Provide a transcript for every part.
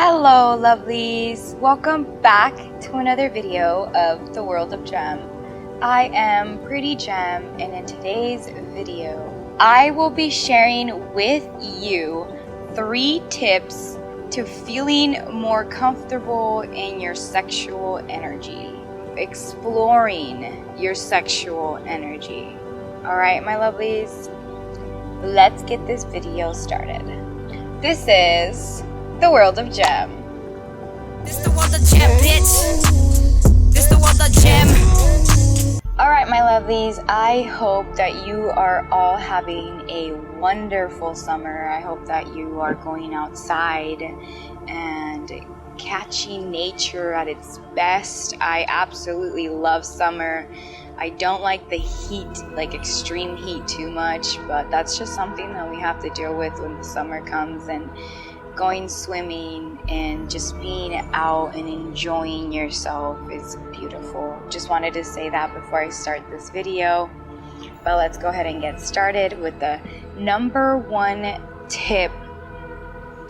Hello lovelies, welcome back to another video of the World of Gem. I am Pretty Gem, and in today's video I will be sharing with you 3 tips to feeling more comfortable in your sexual energy, exploring your sexual energy. Alright my lovelies, let's get this video started. This is the World of Gem. This the world of gem, bitch. This the world of gem. Alright my lovelies, I hope that you are all having a wonderful summer. I hope that you are going outside and catching nature at its best. I absolutely love summer. I don't like the heat, like extreme heat too much, but that's just something that we have to deal with when the summer comes, and going swimming and just being out and enjoying yourself is beautiful. Just wanted to say that before I start this video. But let's go ahead and get started with the number 1 tip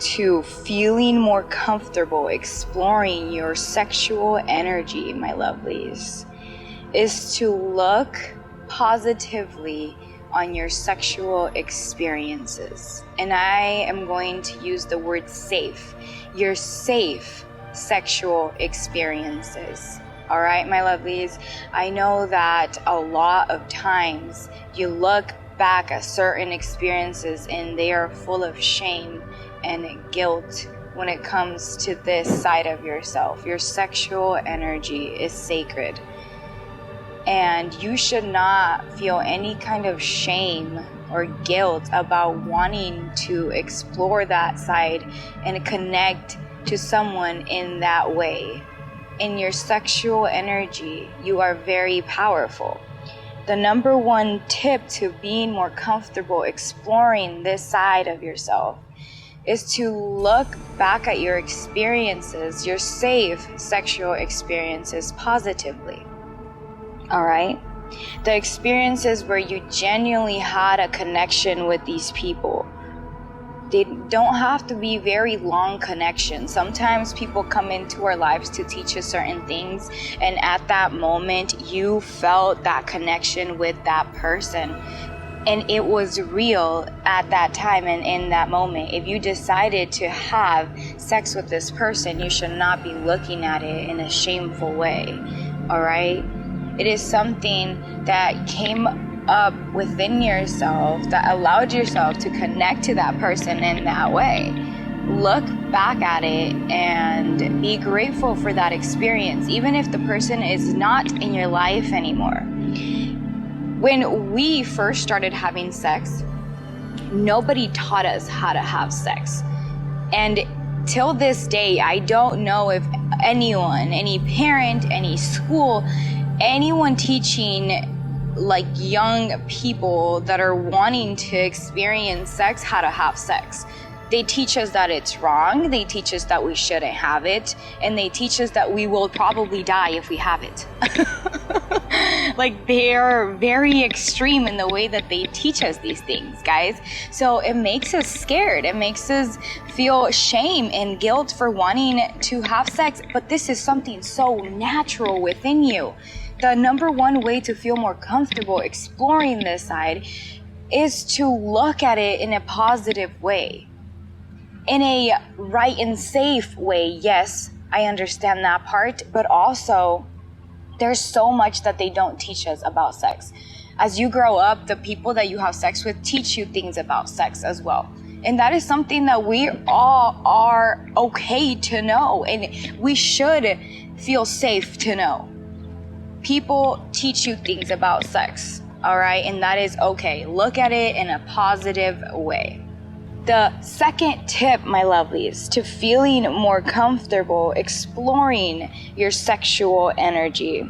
to feeling more comfortable exploring your sexual energy, my lovelies, is to look positively on your sexual experiences. And I am going to use the word safe. Your safe sexual experiences. Alright my lovelies, I know that a lot of times you look back at certain experiences and they are full of shame and guilt when it comes to this side of yourself. Your sexual energy is sacred, and you should not feel any kind of shame or guilt about wanting to explore that side and connect to someone in that way. In your sexual energy, you are very powerful. The number 1 tip to being more comfortable exploring this side of yourself is to look back at your experiences, your safe sexual experiences, positively. Alright? The experiences where you genuinely had a connection with these people. They don't have to be very long connections. Sometimes people come into our lives to teach us certain things, and at that moment you felt that connection with that person. And it was real at that time and in that moment. If you decided to have sex with this person, you should not be looking at it in a shameful way. Alright? It is something that came up within yourself that allowed yourself to connect to that person in that way. Look back at it and be grateful for that experience, even if the person is not in your life anymore. When we first started having sex, nobody taught us how to have sex. And till this day, I don't know if anyone, any parent, any school, anyone teaching like young people that are wanting to experience sex how to have sex. They teach us that it's wrong, they teach us that we shouldn't have it, and they teach us that we will probably die if we have it. Like, they're very extreme in the way that they teach us these things, guys. So it makes us scared. It makes us feel shame and guilt for wanting to have sex, but this is something so natural within you. The number 1 way to feel more comfortable exploring this side is to look at it in a positive way. In a right and safe way, yes, I understand that part, but also there's so much that they don't teach us about sex. As you grow up, the people that you have sex with teach you things about sex as well. And that is something that we all are okay to know, and we should feel safe to know. People teach you things about sex, alright? And that is okay. Look at it in a positive way. The second tip, my lovelies, to feeling more comfortable exploring your sexual energy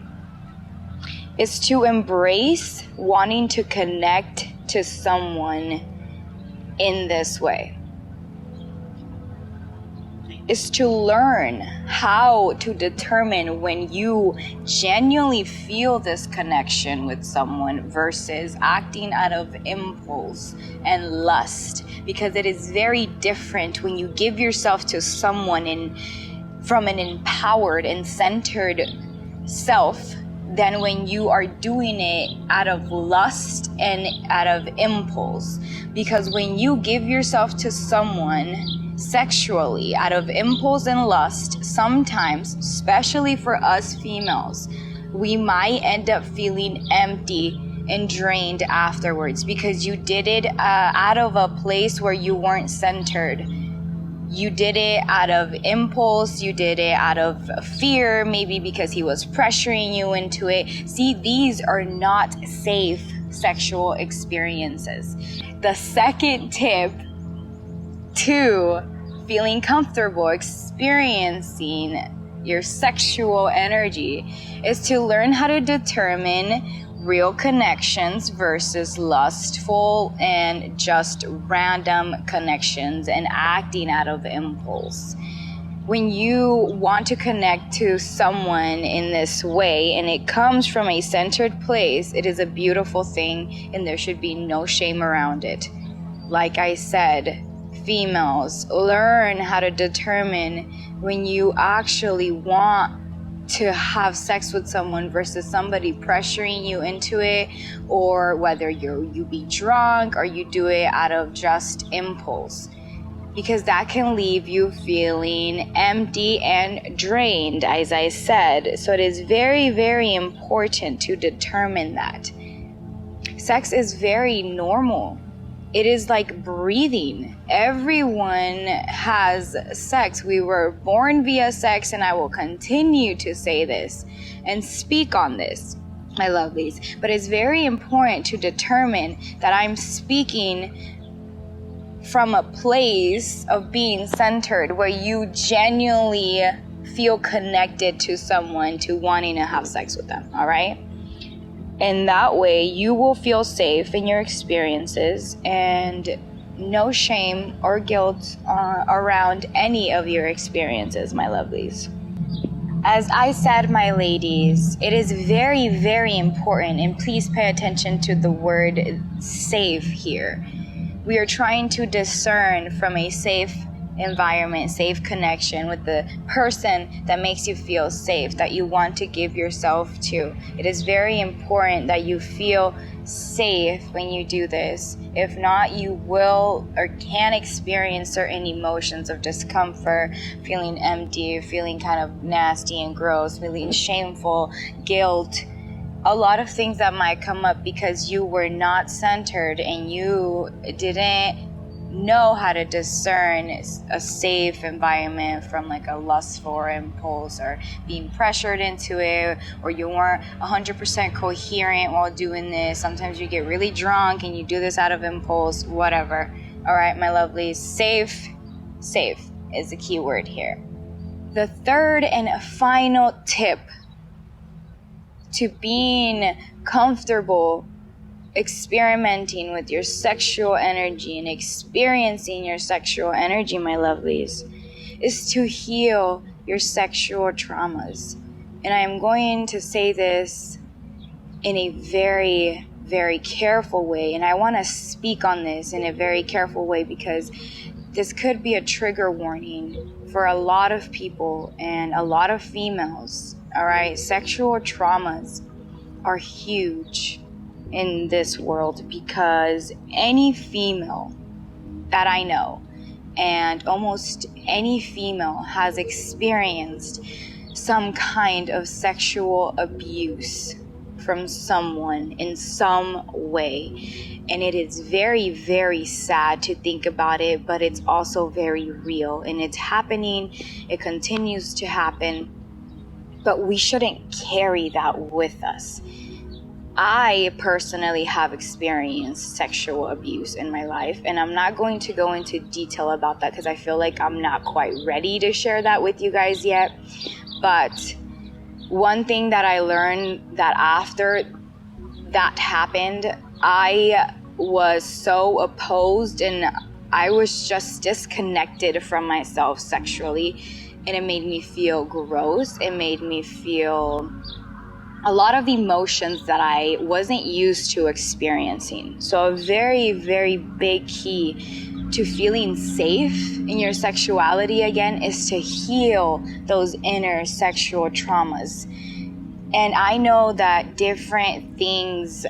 is to embrace wanting to connect to someone in this way. is to learn how to determine when you genuinely feel this connection with someone versus acting out of impulse and lust, because it is very different when you give yourself to someone from an empowered and centered self than when you are doing it out of lust and out of impulse. Because when you give yourself to someone sexually out of impulse and lust, sometimes, especially for us females, we might end up feeling empty and drained afterwards because you did it out of a place where you weren't centered. You did it out of impulse, you did it out of fear, maybe because he was pressuring you into it. See, these are not safe sexual experiences. The second tip to feeling comfortable experiencing your sexual energy is to learn how to determine real connections versus lustful and just random connections and acting out of impulse. When you want to connect to someone in this way and it comes from a centered place, it is a beautiful thing and there should be no shame around it. Like I said, females, learn how to determine when you actually want to have sex with someone versus somebody pressuring you into it, or whether you be drunk or you do it out of just impulse, because that can leave you feeling empty and drained, as I said. So it is very, very important to determine that. Sex is very normal. It is like breathing. Everyone has sex. We were born via sex, and I will continue to say this and speak on this, my lovelies. But it's very important to determine that I'm speaking from a place of being centered, where you genuinely feel connected to someone, to wanting to have sex with them, all right? And that way you will feel safe in your experiences and no shame or guilt around any of your experiences, my lovelies. As I said, my ladies, it is very, very important, and please pay attention to the word safe here. We are trying to discern from a safe environment, safe connection with the person that makes you feel safe, that you want to give yourself to. It is very important that you feel safe when you do this. If not, you will or can experience certain emotions of discomfort, feeling empty, feeling kind of nasty and gross, feeling shameful, guilt, a lot of things that might come up because you were not centered and you didn't know how to discern a safe environment from like a lustful or impulse, or being pressured into it, or you weren't 100% coherent while doing this. Sometimes you get really drunk and you do this out of impulse, whatever. All right, my lovelies, safe is the key word here. The third and final tip to being comfortable experimenting with your sexual energy and experiencing your sexual energy, my lovelies, is to heal your sexual traumas. And I am going to say this in a very, very careful way, and I want to speak on this in a very careful way because this could be a trigger warning for a lot of people and a lot of females. All right, sexual traumas are huge in this world, because any female that I know, and almost any female, has experienced some kind of sexual abuse from someone in some way. And it is very, very sad to think about it, but it's also very real, and it's happening. It continues to happen, but we shouldn't carry that with us. I personally have experienced sexual abuse in my life, and I'm not going to go into detail about that because I feel like I'm not quite ready to share that with you guys yet. But one thing that I learned, that after that happened, I was so opposed and I was just disconnected from myself sexually, and it made me feel gross. It made me feel a lot of emotions that I wasn't used to experiencing. So a very, very big key to feeling safe in your sexuality again is to heal those inner sexual traumas. And I know that different things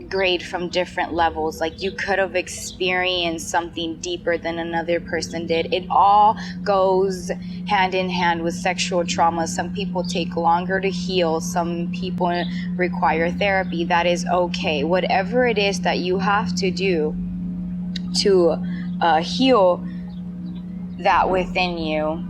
grade from different levels. Like, you could have experienced something deeper than another person did. It all goes hand in hand with sexual trauma. Some people take longer to heal. Some people require therapy. That is okay. Whatever it is that you have to do to heal that within you,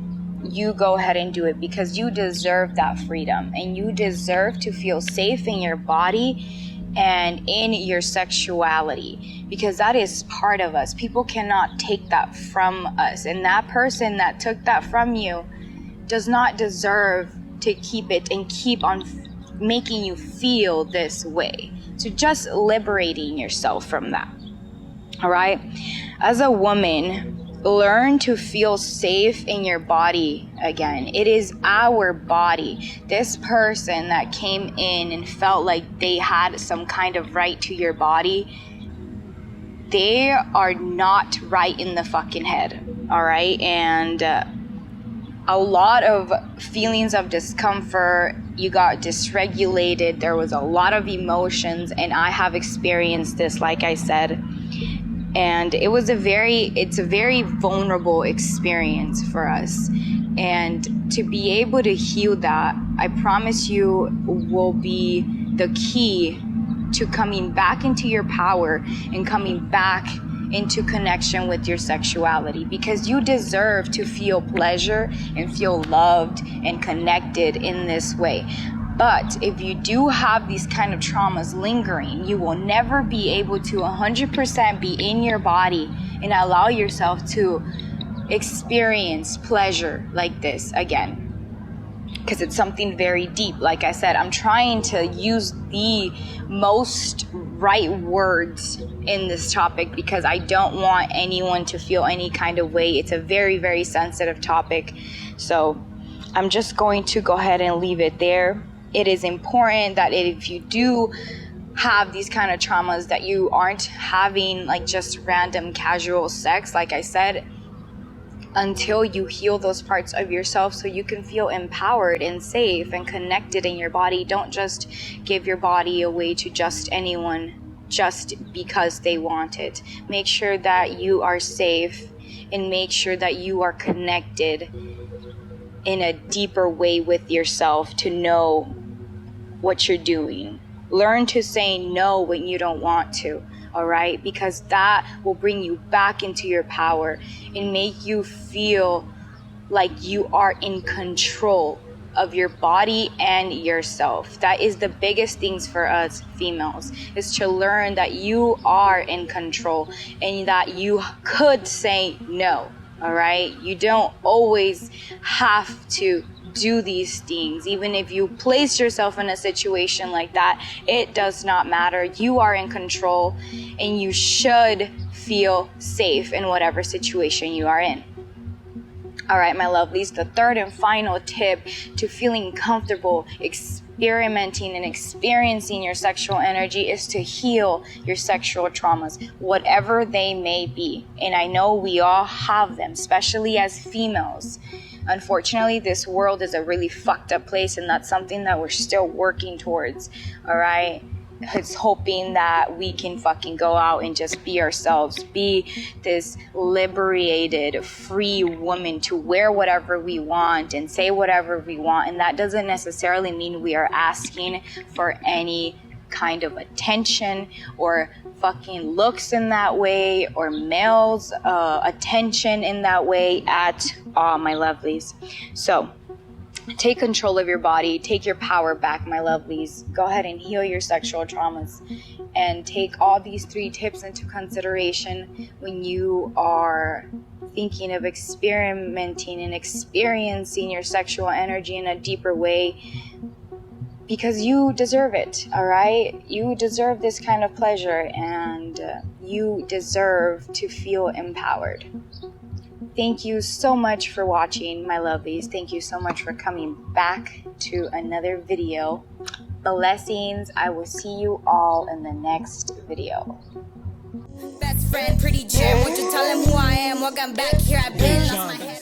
you go ahead and do it, because you deserve that freedom, and you deserve to feel safe in your body and in your sexuality, because that is part of us. People cannot take that from us, and that person that took that from you does not deserve to keep it and keep on making you feel this way. So just liberating yourself from that. All right? As a woman, learn to feel safe in your body again. It is our body. This person that came in and felt like they had some kind of right to your body, they are not right in the fucking head. All right? And a lot of feelings of discomfort. You got dysregulated. There was a lot of emotions, and I have experienced this, like I said. And it's a very vulnerable experience for us. And to be able to heal that, I promise you, will be the key to coming back into your power and coming back into connection with your sexuality, because you deserve to feel pleasure and feel loved and connected in this way. But if you do have these kind of traumas lingering, you will never be able to 100% be in your body and allow yourself to experience pleasure like this again. Because it's something very deep. Like I said, I'm trying to use the most right words in this topic, because I don't want anyone to feel any kind of way. It's a very, very sensitive topic. So I'm just going to go ahead and leave it there. It is important that if you do have these kind of traumas, that you aren't having like just random casual sex, like I said, until you heal those parts of yourself so you can feel empowered and safe and connected in your body. Don't just give your body away to just anyone just because they want it. Make sure that you are safe, and make sure that you are connected in a deeper way with yourself to know what you're doing. Learn to say no when you don't want to, all right? Because that will bring you back into your power and make you feel like you are in control of your body and yourself. That is the biggest things for us females, is to learn that you are in control and that you could say no, all right? You don't always have to do these things. Even if you place yourself in a situation like that, it does not matter. You are in control, and you should feel safe in whatever situation you are in. All right, my lovelies, the third and final tip to feeling comfortable experimenting and experiencing your sexual energy is to heal your sexual traumas, whatever they may be. And I know we all have them, especially as females. Unfortunately, this world is a really fucked up place, and that's something that we're still working towards, all right? It's hoping that we can fucking go out and just be ourselves, be this liberated, free woman to wear whatever we want and say whatever we want. And that doesn't necessarily mean we are asking for any kind of attention or fucking looks in that way, or males attention in that way at all, my lovelies. So take control of your body, take your power back, my lovelies. Go ahead and heal your sexual traumas, and take all these 3 tips into consideration when you are thinking of experimenting and experiencing your sexual energy in a deeper way. because you deserve it, all right? You deserve this kind of pleasure, and you deserve to feel empowered. Thank you so much for watching, my lovelies. Thank you so much for coming back to another video. Blessings. I will see you all in the next video. Best friend, pretty gem. Would you tell him who I am? Welcome back here. I've been lost my head.